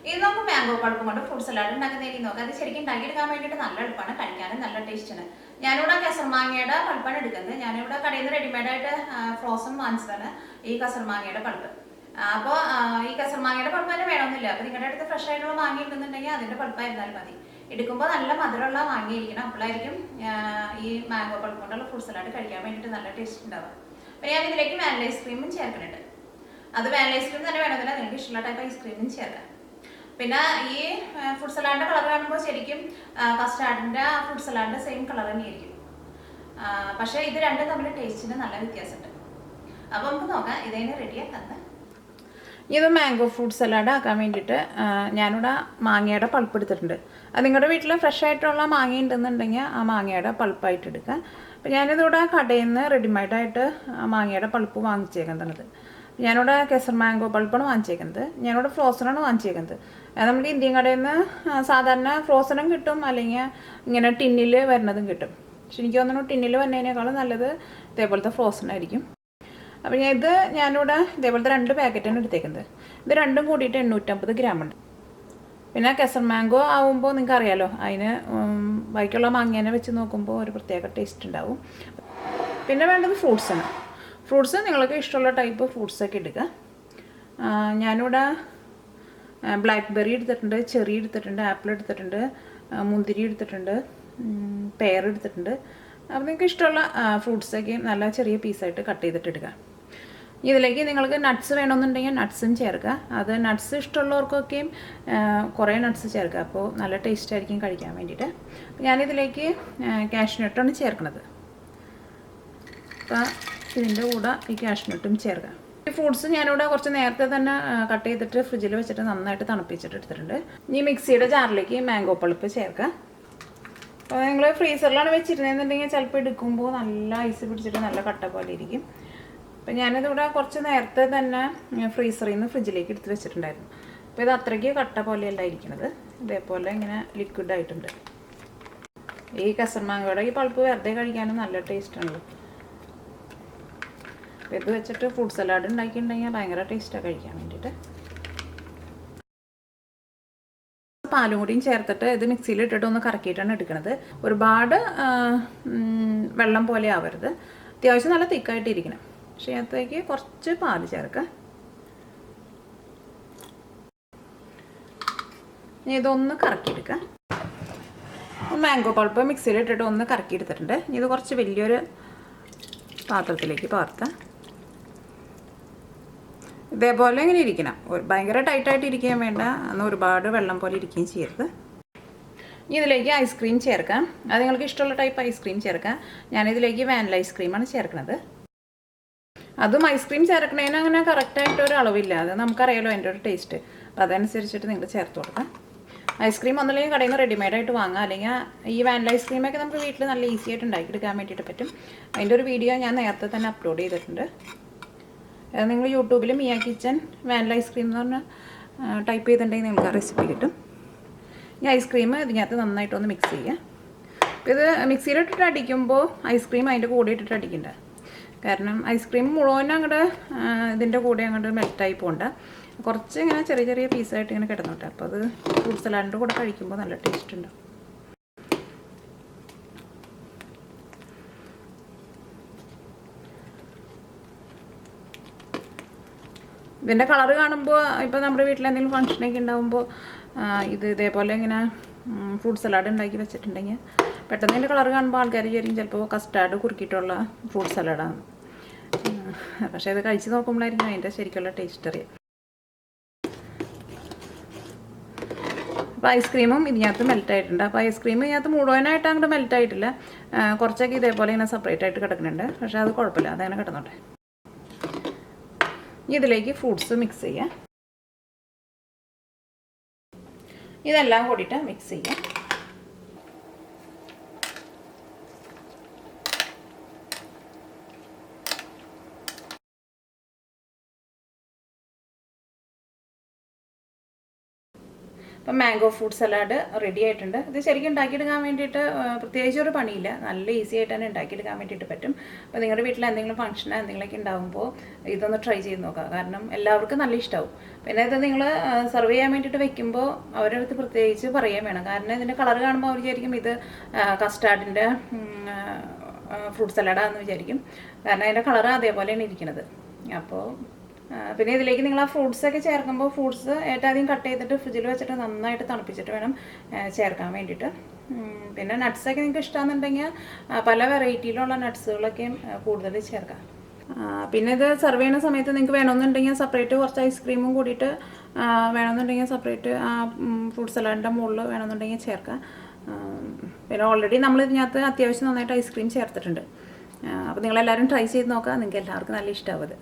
ഇത് നമുക്ക് mango pulp കൊണ്ട് ഫ്രൂട്ട് സലാഡ് ഉണ്ടാക്കുന്നതിന് നോക്കാം. അത് ശരിക്കും ഉണ്ടാക്കിയെടുക്കാൻ വേണ്ടിയിട്ട് നല്ല എളുപ്പമാണ്, കഴിക്കാനും നല്ല ടേസ്റ്റാണ്. ഞാനിവിടെ കസർ മാങ്ങയുടെ പൾപ്പാണ് എടുക്കുന്നത്. ഞാനിവിടെ കടയിൽ നിന്ന് റെഡിമെയ്ഡായിട്ട് ഫ്രോസൺ വാങ്ങിച്ചതാണ് ഈ കസർ മാങ്ങയുടെ പൾപ്പ്. അപ്പോൾ ഈ കസർ മാങ്ങയുടെ പൾപ്പ് തന്നെ വേണമെന്നില്ല. അപ്പോൾ നിങ്ങളുടെ അടുത്ത് ഫ്രഷ് ആയിട്ടുള്ള മാങ്ങ ഉണ്ടെന്നുണ്ടെങ്കിൽ അതിൻ്റെ പൾപ്പായിരുന്നാൽ മതി. എടുക്കുമ്പോൾ നല്ല മധുരമുള്ള മാങ്ങയിരിക്കണം, അപ്പോഴായിരിക്കും ഈ മാംഗോ പൾപ്പ് കൊണ്ടുള്ള ഫ്രൂട്ട് സലാഡ് കഴിക്കാൻ വേണ്ടിയിട്ട് നല്ല ടേസ്റ്റ് ഉണ്ടാവുക. അപ്പോൾ ഞാൻ ഇതിലേക്ക് വാനില ഐസ്ക്രീമും ചേർക്കുന്നുണ്ട്. അത് വാനില ഐസ്ക്രീം തന്നെ വേണമെന്നില്ല, നിങ്ങൾക്ക് ഇഷ്ടമുള്ള ടൈപ്പ് ഐസ്ക്രീമും ചേർക്കാം. പിന്നെ ഈ ഫ്രൂട്ട് സലാഡിൻ്റെ കളർ കാണുമ്പോൾ ശരിക്കും കസ്റ്റാർഡിൻ്റെ ഫ്രൂട്ട് സലാഡിൻ്റെ സെയിം കളർ തന്നെയായിരിക്കും. പക്ഷേ ഇത് രണ്ടും തമ്മിൽ ടേസ്റ്റിന് നല്ല വ്യത്യാസമുണ്ട്. അപ്പോൾ നമുക്ക് നോക്കാം ഇതേനെ റെഡിയാക്കുന്നത്. ഇത് മാംഗോ ഫ്രൂട്ട് സലാഡ് ആക്കാൻ വേണ്ടിയിട്ട് ഞാനിവിടെ മാങ്ങയുടെ പൾപ്പ് എടുത്തിട്ടുണ്ട്. അത് നിങ്ങളുടെ വീട്ടിൽ ഫ്രഷ് ആയിട്ടുള്ള മാങ്ങ ഉണ്ടെന്നുണ്ടെങ്കിൽ ആ മാങ്ങയുടെ പൾപ്പായിട്ട് എടുക്കുക. അപ്പോൾ ഞാനിതിവിടെ കടയിൽ നിന്ന് റെഡിമെയ്ഡായിട്ട് മാങ്ങയുടെ പൾപ്പ് വാങ്ങിച്ചേക്കുന്നത്. ഞാനിവിടെ കെസർ മാംഗോ പൾപ്പാണ് വാങ്ങിച്ചേക്കുന്നത്. ഞാനിവിടെ ഫ്രോസണാണ് വാങ്ങിച്ചേക്കുന്നത്. നമ്മുടെ ഇന്ത്യൻ കടയിൽ നിന്ന് സാധാരണ ഫ്രോസണും കിട്ടും, അല്ലെങ്കിൽ ഇങ്ങനെ ടിന്നിൽ വരുന്നതും കിട്ടും. പക്ഷെ എനിക്ക് തോന്നുന്നു ടിന്നിൽ വരുന്നതിനേക്കാളും നല്ലത് ഇതേപോലത്തെ ഫ്രോസണായിരിക്കും. അപ്പോൾ ഞാനിവിടെ ഇതേപോലത്തെ 2 പാക്കറ്റാണ് എടുത്തേക്കുന്നത്. ഇത് രണ്ടും കൂടിയിട്ട് 850 ഗ്രാമുണ്ട്. പിന്നെ കെസർ മാംഗോ ആവുമ്പോൾ നിങ്ങൾക്ക് അറിയാമല്ലോ, അതിന് ബാക്കിയുള്ള മാങ്ങേനെ വെച്ച് നോക്കുമ്പോൾ ഒരു പ്രത്യേക ടേസ്റ്റ് ഉണ്ടാവും. പിന്നെ വേണ്ടത് ഫ്രൂട്ട്സാണ്. ഫ്രൂട്ട്സ് നിങ്ങൾക്ക് ഇഷ്ടമുള്ള ടൈപ്പ് ഫ്രൂട്ട്സൊക്കെ എടുക്കുക. ഞാനിവിടെ ബ്ലാക്ക് ബെറി എടുത്തിട്ടുണ്ട്, ചെറി എടുത്തിട്ടുണ്ട്, ആപ്പിൾ എടുത്തിട്ടുണ്ട്, മുന്തിരി എടുത്തിട്ടുണ്ട്, പെയർ എടുത്തിട്ടുണ്ട്. അപ്പോൾ നിങ്ങൾക്ക് ഇഷ്ടമുള്ള ഫ്രൂട്ട്സൊക്കെ നല്ല ചെറിയ പീസായിട്ട് കട്ട് ചെയ്തിട്ട് എടുക്കുക. ഇതിലേക്ക് നിങ്ങൾക്ക് നട്ട്സ് വേണമെന്നുണ്ടെങ്കിൽ നട്ട്സും ചേർക്കുക. അത് നട്ട്സ് ഇഷ്ടമുള്ളവർക്കൊക്കെയും കുറേ നട്ട്സ് ചേർക്കുക, അപ്പോൾ നല്ല ടേസ്റ്റ് ആയിരിക്കും കഴിക്കാൻ വേണ്ടിയിട്ട്. അപ്പോൾ ഞാനിതിലേക്ക് കാഷ്യൂ നട്ടാണ് ചേർക്കുന്നത്. അപ്പോൾ ഇതിൻ്റെ കൂടെ ഈ കാഷ്യൂ നട്ടും ചേർക്കുക. ഈ ഫ്രൂട്ട്സ് ഞാനിവിടെ കുറച്ച് നേരത്തെ തന്നെ കട്ട് ചെയ്തിട്ട് ഫ്രിഡ്ജിൽ വെച്ചിട്ട് നന്നായിട്ട് തണുപ്പിച്ചിട്ട് എടുത്തിട്ടുണ്ട്. ഈ മിക്സിയുടെ ജാറിലേക്ക് മാംഗോ പൾപ്പ് ചേർക്കുക. അപ്പോൾ നിങ്ങൾ ഫ്രീസറിലാണ് വെച്ചിരുന്നതെന്നുണ്ടെങ്കിൽ ചിലപ്പോൾ എടുക്കുമ്പോൾ നല്ല ഐസ് പിടിച്ചിട്ട് നല്ല കട്ട പോലെ ഇരിക്കും. അപ്പോൾ ഞാനിതിവിടെ കുറച്ച് നേരത്തെ തന്നെ ഫ്രീസറിൽ നിന്ന് ഫ്രിഡ്ജിലേക്ക് എടുത്ത് വെച്ചിട്ടുണ്ടായിരുന്നു. അപ്പോൾ ഇത് അത്രയ്ക്ക് കട്ട പോലെയല്ല ഇരിക്കുന്നത്, ഇതേപോലെ ഇങ്ങനെ ലിക്വിഡ് ആയിട്ടുണ്ട്. ഈ കസർ മാങ്ങയുടെ ഈ പൾപ്പ് വെറുതെ കഴിക്കാനും നല്ല ടേസ്റ്റാണല്ലോ. അപ്പോൾ ഇത് വെച്ചിട്ട് ഫ്രൂട്ട് സലാഡ് ഉണ്ടാക്കിയിട്ടുണ്ടെങ്കിൽ ഭയങ്കര ടേസ്റ്റാണ് കഴിക്കാൻ വേണ്ടിയിട്ട്. പാലും കൂടിയും ചേർത്തിട്ട് ഇത് മിക്സിയിൽ ഇട്ടിട്ട് ഒന്ന് കറക്കിയിട്ടാണ് എടുക്കുന്നത്. ഒരുപാട് വെള്ളം പോലെ ആവരുത്, അത്യാവശ്യം നല്ല തിക്കായിട്ടിരിക്കണം. പക്ഷേ അതിലേക്ക് കുറച്ച് പാല് ചേർക്കുക. ഇനി ഇതൊന്ന് കറക്കിയെടുക്കുക. മാംഗോ പൾപ്പ് മിക്സിയിൽ ഇട്ടിട്ട് ഒന്ന് കറക്കിയെടുത്തിട്ടുണ്ട്. ഇനി ഇത് കുറച്ച് വലിയൊരു പാത്രത്തിലേക്ക് പകർത്താം. ഇതേപോലെ ഇങ്ങനെ ഇരിക്കണം, ഭയങ്കര ടൈറ്റായിട്ട് ഇരിക്കാൻ വേണ്ട, എന്നാൽ ഒരുപാട് വെള്ളം പോലെ ഇരിക്കുകയും ചെയ്യരുത്. ഇതിലേക്ക് ഐസ്ക്രീം ചേർക്കാം. അത് നിങ്ങൾക്ക് ഇഷ്ടമുള്ള ടൈപ്പ് ഐസ്ക്രീം ചേർക്കാം. ഞാനിതിലേക്ക് വാനില ഐസ്ക്രീമാണ് ചേർക്കുന്നത്. അതും ഐസ്ക്രീം ചേർക്കണതിന് അങ്ങനെ കറക്റ്റായിട്ടൊരു അളവില്ല, അത് നമുക്കറിയാലോ അതിൻ്റെ ഒരു ടേസ്റ്റ്. അപ്പോൾ അതനുസരിച്ചിട്ട് നിങ്ങൾ ചേർത്ത് കൊടുക്കാം. ഐസ്ക്രീം ഒന്നുമില്ലെങ്കിൽ കടയിൽ നിന്ന് റെഡിമെയ്ഡായിട്ട് വാങ്ങാം, അല്ലെങ്കിൽ ഈ വാനില ഐസ്ക്രീമൊക്കെ നമുക്ക് വീട്ടിൽ നല്ല ഈസി ആയിട്ട് ഉണ്ടാക്കിയെടുക്കാൻ വേണ്ടിയിട്ട് പറ്റും. അതിൻ്റെ ഒരു വീഡിയോ ഞാൻ നേരത്തെ തന്നെ അപ്ലോഡ് ചെയ്തിട്ടുണ്ട്. നിങ്ങൾ യൂട്യൂബിൽ മിയ കിച്ചൻ വാനില ഐസ്ക്രീം എന്ന് പറഞ്ഞാൽ ടൈപ്പ് ചെയ്തിട്ടുണ്ടെങ്കിൽ നിങ്ങൾക്ക് ആ റെസിപ്പി കിട്ടും. ഈ ഐസ്ക്രീം ഇതിനകത്ത് നന്നായിട്ടൊന്ന് മിക്സ് ചെയ്യുക. ഇത് മിക്സിയിലിട്ടിട്ട് അടിക്കുമ്പോൾ ഐസ്ക്രീം അതിൻ്റെ കൂടെ ഇട്ടിട്ട് അടിക്കണ്ട, കാരണം ഐസ്ക്രീം മുഴുവൻ അങ്ങോട്ട് ഇതിൻ്റെ കൂടെ അങ്ങോട്ട് മെൽറ്റായി പോകണ്ട. കുറച്ച് ഇങ്ങനെ ചെറിയ ചെറിയ പീസായിട്ട് ഇങ്ങനെ കിടന്നോട്ടെ. അപ്പോൾ അത് ഫ്രൂട്ട് സലാഡിൻ്റെ കൂടെ കഴിക്കുമ്പോൾ നല്ല ടേസ്റ്റ് ഉണ്ടാവും. ഇതിൻ്റെ കളറ് കാണുമ്പോൾ ഇപ്പോൾ നമ്മുടെ വീട്ടിൽ എന്തെങ്കിലും ഫംഗ്ഷനൊക്കെ ഉണ്ടാകുമ്പോൾ ഇതേപോലെ ഇങ്ങനെ ഫ്രൂട്ട് സലാഡ് ഉണ്ടാക്കി വെച്ചിട്ടുണ്ടെങ്കിൽ പെട്ടെന്ന് ഇതിൻ്റെ കളറ് കാണുമ്പോൾ ആൾക്കാർ വിചാരിക്കും ചിലപ്പോൾ കസ്റ്റാർഡ് കുറുക്കിയിട്ടുള്ള ഫ്രൂട്ട് സലാഡാണ്. പക്ഷേ ഇത് കഴിച്ച് നോക്കുമ്പോഴായിരിക്കും അതിൻ്റെ ശരിക്കുള്ള ടേസ്റ്റ് അറിയാം. അപ്പോൾ ഐസ്ക്രീമും ഇതിനകത്ത് മെൽറ്റായിട്ടുണ്ട്. അപ്പോൾ ഐസ്ക്രീം ഇതിനകത്ത് മുഴുവനായിട്ട് അങ്ങോട്ട് മെൽറ്റായിട്ടില്ല, കുറച്ചൊക്കെ ഇതേപോലെ ഇങ്ങനെ സെപ്പറേറ്റ് ആയിട്ട് കിടക്കുന്നുണ്ട്. പക്ഷേ അത് കുഴപ്പമില്ല, അതങ്ങനെ കിടന്നോട്ടെ. ഇതിലേക്ക് ഫ്രൂട്ട്സ് മിക്സ് ചെയ്യാം. ഇതെല്ലാം കൂടിയിട്ട് മിക്സ് ചെയ്യാം. അപ്പം മാംഗോ ഫ്രൂട്ട് സലാഡ് റെഡി ആയിട്ടുണ്ട്. ഇത് ശരിക്കും ഉണ്ടാക്കിയെടുക്കാൻ വേണ്ടിയിട്ട് പ്രത്യേകിച്ച് ഒരു പണിയില്ല, നല്ല ഈസി ആയിട്ട് തന്നെ ഉണ്ടാക്കിയെടുക്കാൻ വേണ്ടിയിട്ട് പറ്റും. അപ്പോൾ നിങ്ങളുടെ വീട്ടിൽ എന്തെങ്കിലും ഫംഗ്ഷനോ എന്തെങ്കിലുമൊക്കെ ഉണ്ടാകുമ്പോൾ ഇതൊന്ന് ട്രൈ ചെയ്ത് നോക്കുക, കാരണം എല്ലാവർക്കും നല്ല ഇഷ്ടമാവും. പിന്നെ ഇത് നിങ്ങൾ സെർവ് ചെയ്യാൻ വേണ്ടിയിട്ട് വെക്കുമ്പോൾ അവരുടെ അടുത്ത് പ്രത്യേകിച്ച് പറയാൻ വേണം, കാരണം ഇതിൻ്റെ കളർ കാണുമ്പോൾ അവർ വിചാരിക്കും ഇത് കസ്റ്റാർഡിൻ്റെ ഫ്രൂട്ട് സലാഡാണെന്ന് വിചാരിക്കും, കാരണം അതിൻ്റെ കളർ അതേപോലെയാണ് ഇരിക്കുന്നത്. അപ്പോൾ പിന്നെ ഇതിലേക്ക് നിങ്ങൾ ആ ഫ്രൂട്ട്സൊക്കെ ചേർക്കുമ്പോൾ ഫ്രൂട്ട്സ് ഏറ്റവും ആദ്യം കട്ട് ചെയ്തിട്ട് ഫ്രിഡ്ജിൽ വെച്ചിട്ട് നന്നായിട്ട് തണുപ്പിച്ചിട്ട് വേണം ചേർക്കാൻ വേണ്ടിയിട്ട്. പിന്നെ നട്ട്സൊക്കെ നിങ്ങൾക്ക് ഇഷ്ടമാണെന്നുണ്ടെങ്കിൽ പല വെറൈറ്റിയിലുള്ള നട്ട്സുകളൊക്കെയും കൂടുതൽ ചേർക്കാം. പിന്നെ ഇത് സെർവ് ചെയ്യുന്ന സമയത്ത് നിങ്ങൾക്ക് വേണമെന്നുണ്ടെങ്കിൽ സെപ്പറേറ്റ് കുറച്ച് ഐസ്ക്രീമും കൂടിയിട്ട് വേണമെന്നുണ്ടെങ്കിൽ സെപ്പറേറ്റ് ആ ഫ്രൂട്ട് സലാഡിൻ്റെ മുകളിൽ വേണമെന്നുണ്ടെങ്കിൽ ചേർക്കാം. പിന്നെ ഓൾറെഡി നമ്മൾ ഇതിനകത്ത് അത്യാവശ്യം നന്നായിട്ട് ഐസ്ക്രീം ചേർത്തിട്ടുണ്ട്. അപ്പോൾ നിങ്ങളെല്ലാവരും ട്രൈ ചെയ്ത് നോക്കുക, നിങ്ങൾക്ക് എല്ലാവർക്കും നല്ല ഇഷ്ടമാവും അത്.